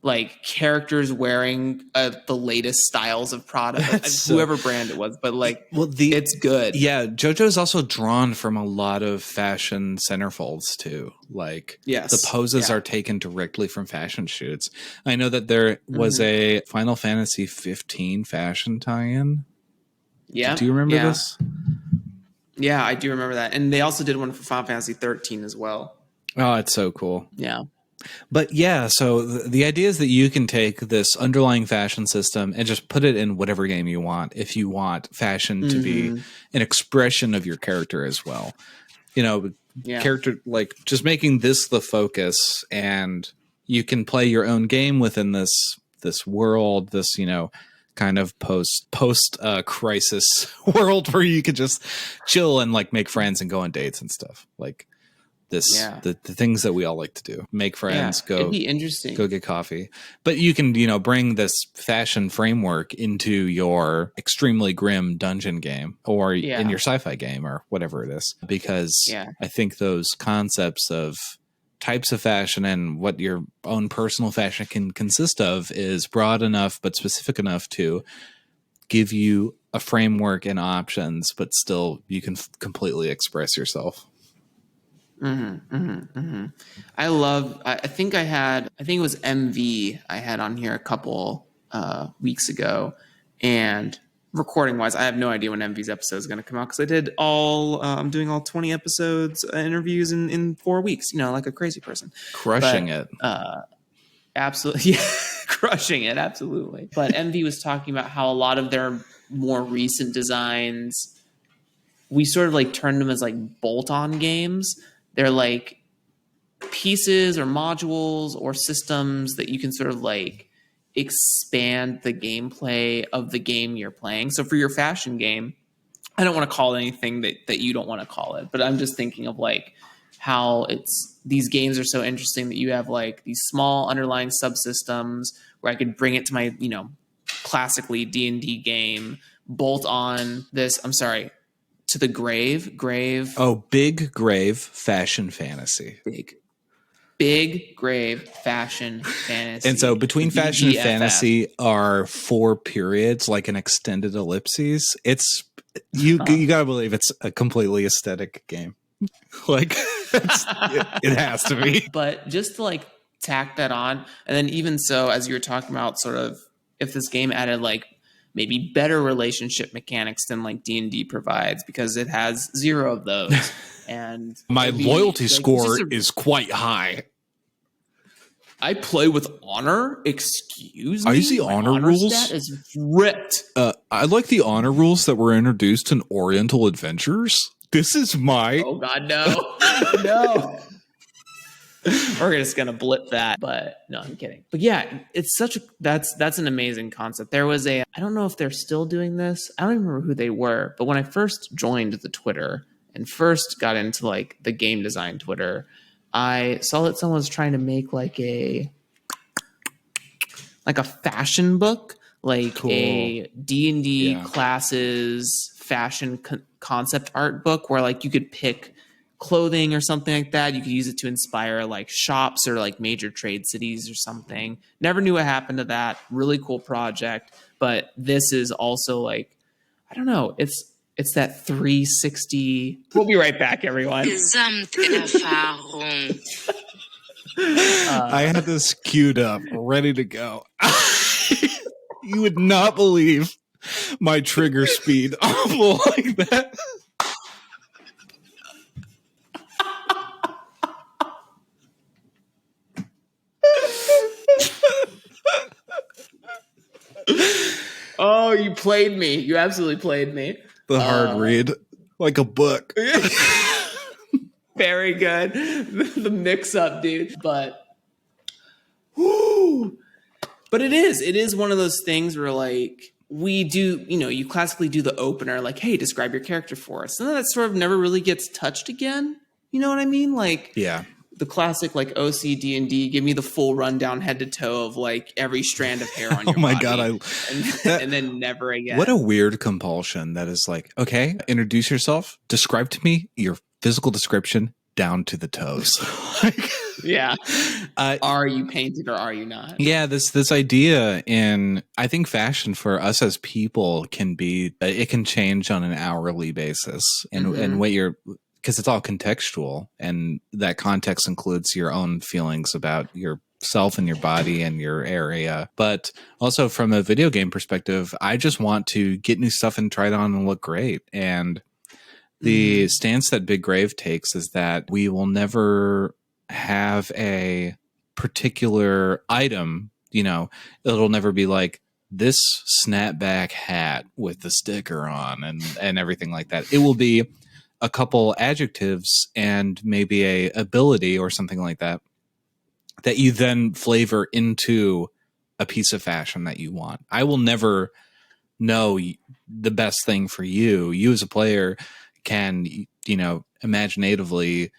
like characters wearing the latest styles of Prada, whoever brand it was, but like, it's good. Yeah, JoJo's also drawn from a lot of fashion centerfolds too. Like, the poses are taken directly from fashion shoots. I know that there was a Final Fantasy 15 fashion tie-in. Yeah, do you remember this? Yeah, I do remember that, and they also did one for Final Fantasy 13 as well. Oh, it's so cool. Yeah. But yeah, so the idea is that you can take this underlying fashion system and just put it in whatever game you want, if you want fashion to be an expression of your character as well. You know, character, like just making this the focus, and you can play your own game within this world, this, you know, kind of post crisis world where you could just chill and like make friends and go on dates and stuff like this. The things that we all like to do, make friends, it'd be interesting, go get coffee. But you can, bring this fashion framework into your extremely grim dungeon game or in your sci-fi game or whatever it is, because I think those concepts of types of fashion and what your own personal fashion can consist of is broad enough but specific enough to give you a framework and options, but still you can completely express yourself. I think it was MV I had on here a couple weeks ago, and recording wise, I have no idea when MV's episode is going to come out, because I'm doing all 20 episodes interviews in 4 weeks, like a crazy person, crushing it. Absolutely. Yeah, crushing it. Absolutely. But MV was talking about how a lot of their more recent designs, we sort of like turned them as like bolt-on games. They're like pieces or modules or systems that you can sort of like expand the gameplay of the game you're playing. So for your fashion game, I don't want to call it anything that you don't want to call it, but I'm just thinking of like how these games are so interesting that you have like these small underlying subsystems where I could bring it to my, classically D&D game, bolt on this, to the grave. Oh, big grave fashion fantasy. Big grave fashion fantasy. And so between fashion and fantasy are 4 periods, like an extended ellipses. It's you gotta believe it's a completely aesthetic game. Like it has to be. But just to like tack that on, and then even so, as you were talking about, sort of if this game added like maybe better relationship mechanics than like D&D provides, because it has 0 of those. And my loyalty score is quite high. I play with honor. Excuse me. Are you the honor rules? Stat is ripped. I like the honor rules that were introduced in Oriental Adventures. This is my. Oh God, no, no. We're just gonna blip that, but no, I'm kidding. But yeah, it's that's an amazing concept. There was I don't know if they're still doing this. I don't even remember who they were, but when I first joined the Twitter and first got into like the game design Twitter, I saw that someone was trying to make like a fashion book, like cool. A D&D classes fashion concept art book where like you could pick clothing or something like that. You could use it to inspire like shops or like major trade cities or something. Never knew what happened to that. Really cool project. But this is also like, I don't know. It's that 360. We'll be right back, everyone. I had this queued up, ready to go. You would not believe my trigger speed like that. Oh, you played me. You absolutely played me. The hard read, like a book. Very good. The mix-up, dude. But it is one of those things where like we do, you classically do the opener, like, hey, describe your character for us. And then that sort of never really gets touched again. You know what I mean? Like, yeah. The classic like OCD&D, give me the full rundown head to toe of like every strand of hair on your body. God, and then never again. What a weird compulsion that is like, okay, introduce yourself, describe to me your physical description down to the toes. Yeah. Are you painted or are you not? Yeah, this idea in, I think fashion for us as people can be, it can change on an hourly basis. And what you're, because it's all contextual, and that context includes your own feelings about yourself and your body and your area. But also from a video game perspective, I just want to get new stuff and try it on and look great. And the stance that Big Grave takes is that we will never have a particular item, it'll never be like this snapback hat with the sticker on and everything like that. It will be a couple adjectives and maybe a ability or something like that you then flavor into a piece of fashion that you want. I will never know the best thing for you. You as a player can, imaginatively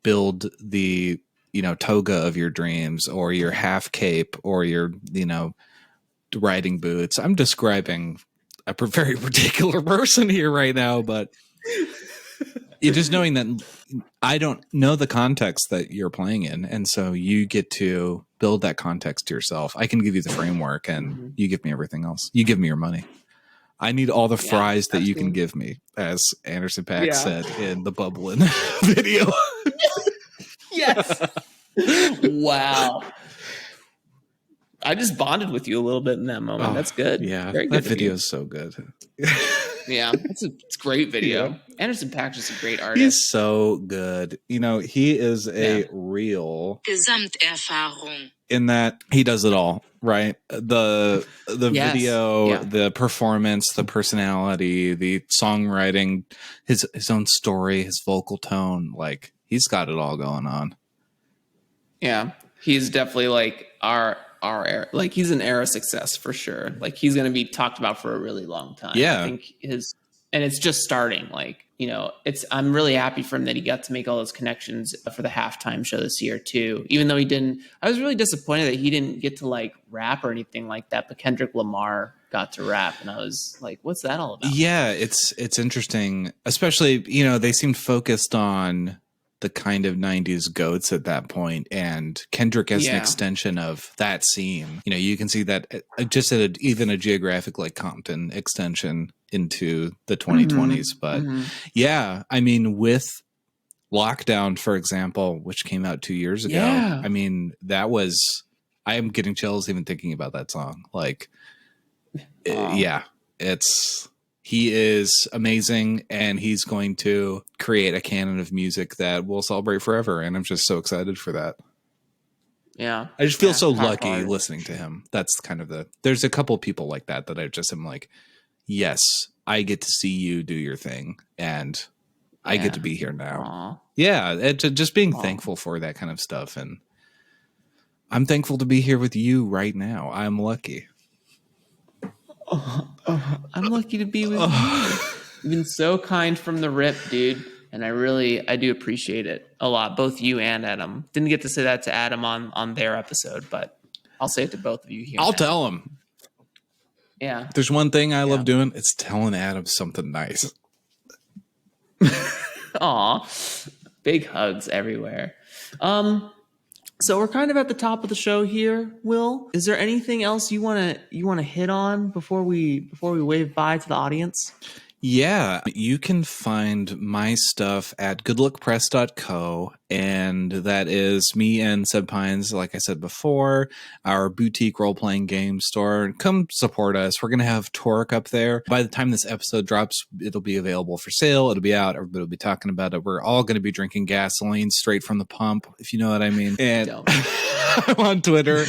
build the, toga of your dreams, or your half cape, or your, riding boots. I'm describing a very particular person here right now, but just knowing that I don't know the context that you're playing in, and so you get to build that context to yourself. I can give you the framework, and you give me everything else. You give me your money. I need all the fries that you can give me, as Anderson .Paak said in the Bubbling video. Yes. Wow. I just bonded with you a little bit in that moment. That's good. Yeah, very good. That video is so good. Yeah, it's a great video. Yeah. Anderson .Paak is a great artist. He's so good. He is a real Gesamterfahrung in that he does it all, right? The video, the performance, the personality, the songwriting, his own story, his vocal tone, like he's got it all going on. Yeah, he's definitely like our era. Like he's an era success for sure. Like he's going to be talked about for a really long time. Yeah, I think and it's just starting. Like I'm really happy for him that he got to make all those connections for the halftime show this year too. Even though he didn't, I was really disappointed that he didn't get to like rap or anything like that. But Kendrick Lamar got to rap, and I was like, "What's that all about?" Yeah, it's interesting, especially they seemed focused on the kind of 90s goats at that point, and Kendrick as an extension of that scene. You can see that just at even a geographic like Compton extension into the 2020s. But yeah, I mean, with Lockdown, for example, which came out 2 years ago, I mean, I am getting chills even thinking about that song. Like, he is amazing, and he's going to create a canon of music that we'll celebrate forever. And I'm just so excited for that. Yeah. I just feel so lucky listening to him. That's kind of there's a couple people like that I just am like, yes, I get to see you do your thing, and I get to be here now. Aww. Yeah. Just being thankful for that kind of stuff. And I'm thankful to be here with you right now. I'm lucky. I'm lucky to be with you. You've been so kind from the rip, dude. And I do appreciate it a lot. Both you and Adam. Didn't get to say that to Adam on their episode, but I'll say it to both of you here. I'll tell him. Yeah. If there's one thing I love doing, it's telling Adam something nice. Aw. Big hugs everywhere. So we're kind of at the top of the show here, Will. Is there anything else you want to hit on before we wave bye to the audience? Yeah, you can find my stuff at goodlookpress.co, and that is me and Seb Pines, like I said before, our boutique role-playing game store. Come support us. We're going to have TORQ'd up there. By the time this episode drops, it'll be available for sale. It'll be out. Everybody will be talking about it. We're all going to be drinking gasoline straight from the pump, if you know what I mean. And I'm on Twitter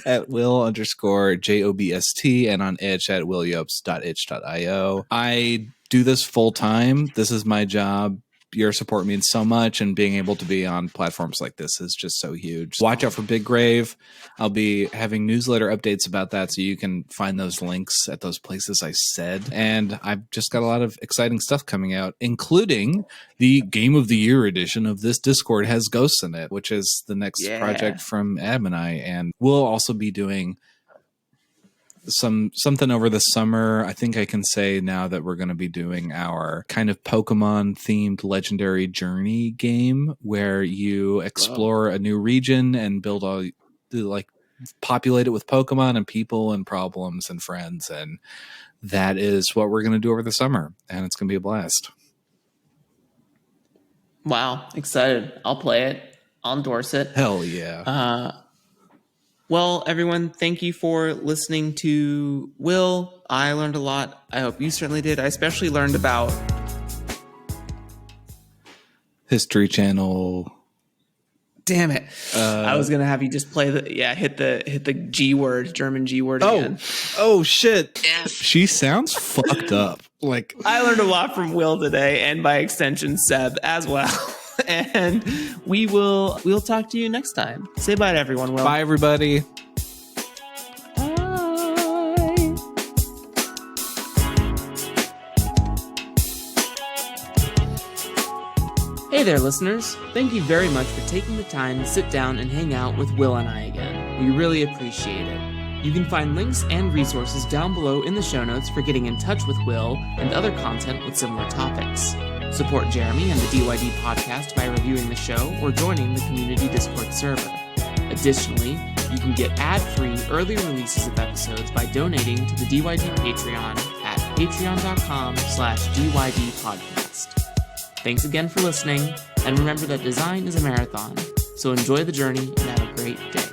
at Will_JOBST and on Itch at willjobst.itch.io. I do this full time. This is my job. Your support means so much, and being able to be on platforms like this is just so huge. Watch out for Big Grave. I'll be having newsletter updates about that, so you can find those links at those places I said. And I've just got a lot of exciting stuff coming out, including the Game of the Year edition of this Discord has ghosts in it, which is the next project from Adam and I. And we'll also be doing something over the summer. I think I can say now that we're going to be doing our kind of Pokemon themed legendary journey game where you explore a new region and populate it with Pokemon and people and problems and friends. And that is what we're going to do over the summer. And it's going to be a blast. Wow. Excited. I'll play it. I'll endorse it. Hell yeah. Well, everyone, thank you for listening to Will. I learned a lot. I hope you certainly did. I especially learned about History Channel. Damn it. I was going to have you just play hit the G word, German G word again. Oh, shit. F. She sounds fucked up. Like I learned a lot from Will today, and by extension, Seb as well. And we'll talk to you next time. Say bye to everyone, Will. Bye, everybody. Hey there, listeners. Thank you very much for taking the time to sit down and hang out with Will and I again. We really appreciate it. You can find links and resources down below in the show notes for getting in touch with Will and other content with similar topics. Support Jeremy and the DYD podcast by reviewing the show or joining the community Discord server. Additionally, you can get ad-free early releases of episodes by donating to the DYD Patreon at patreon.com/DYD podcast. Thanks again for listening, and remember that design is a marathon, so enjoy the journey and have a great day.